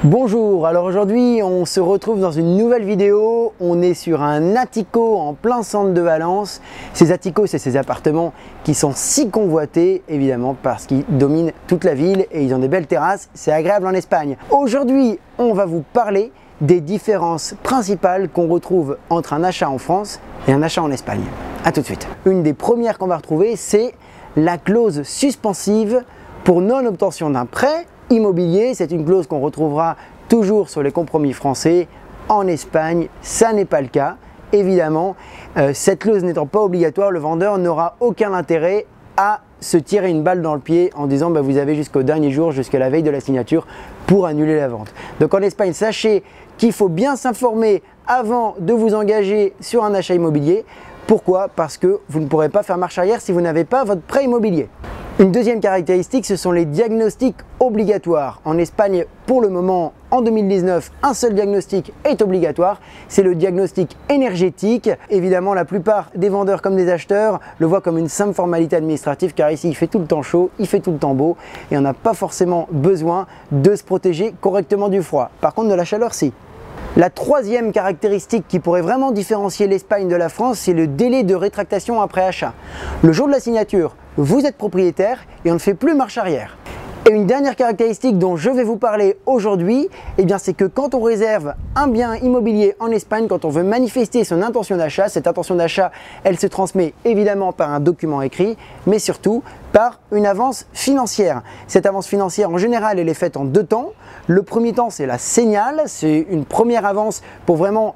Bonjour, alors aujourd'hui on se retrouve dans une nouvelle vidéo. On est sur un attico en plein centre de Valence. Ces atticos, c'est ces appartements qui sont si convoités évidemment parce qu'ils dominent toute la ville et ils ont des belles terrasses, c'est agréable en Espagne. Aujourd'hui on va vous parler des différences principales qu'on retrouve entre un achat en France et un achat en Espagne. A tout de suite. Une des premières qu'on va retrouver, c'est la clause suspensive pour non-obtention d'un prêt immobilier. C'est une clause qu'on retrouvera toujours sur les compromis français. En Espagne, ça n'est pas le cas. Évidemment, cette clause n'étant pas obligatoire, le vendeur n'aura aucun intérêt à se tirer une balle dans le pied en disant vous avez jusqu'au dernier jour, jusqu'à la veille de la signature pour annuler la vente. Donc en Espagne, sachez qu'il faut bien s'informer avant de vous engager sur un achat immobilier. Pourquoi? Parce que vous ne pourrez pas faire marche arrière si vous n'avez pas votre prêt immobilier. Une deuxième caractéristique, ce sont les diagnostics obligatoires. En Espagne, pour le moment, en 2019, un seul diagnostic est obligatoire, c'est le diagnostic énergétique. Évidemment, la plupart des vendeurs comme des acheteurs le voient comme une simple formalité administrative car ici, il fait tout le temps chaud, il fait tout le temps beau et on n'a pas forcément besoin de se protéger correctement du froid. Par contre, de la chaleur, si. La troisième caractéristique qui pourrait vraiment différencier l'Espagne de la France, c'est le délai de rétractation après achat. Le jour de la signature, vous êtes propriétaire et on ne fait plus marche arrière. Et une dernière caractéristique dont je vais vous parler aujourd'hui, c'est que quand on réserve un bien immobilier en Espagne, quand on veut manifester son intention d'achat, cette intention d'achat, elle se transmet évidemment par un document écrit, mais surtout par une avance financière. Cette avance financière, en général, elle est faite en deux temps. Le premier temps, c'est la ségnale, c'est une première avance pour vraiment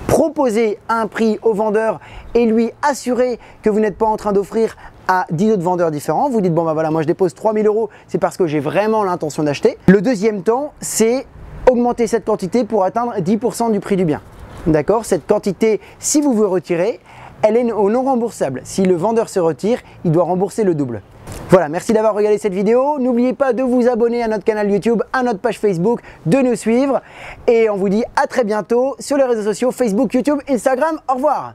proposer un prix au vendeur et lui assurer que vous n'êtes pas en train d'offrir à 10 autres vendeurs différents. Vous dites voilà, moi je dépose 3 000 €, c'est parce que j'ai vraiment l'intention d'acheter. Le deuxième temps, c'est augmenter cette quantité pour atteindre 10% du prix du bien. D'accord? Cette quantité, si vous vous retirez, elle est au non remboursable. Si le vendeur se retire, il doit rembourser le double. Voilà, merci d'avoir regardé cette vidéo. N'oubliez pas de vous abonner à notre canal YouTube, à notre page Facebook, de nous suivre. Et on vous dit à très bientôt sur les réseaux sociaux Facebook, YouTube, Instagram. Au revoir!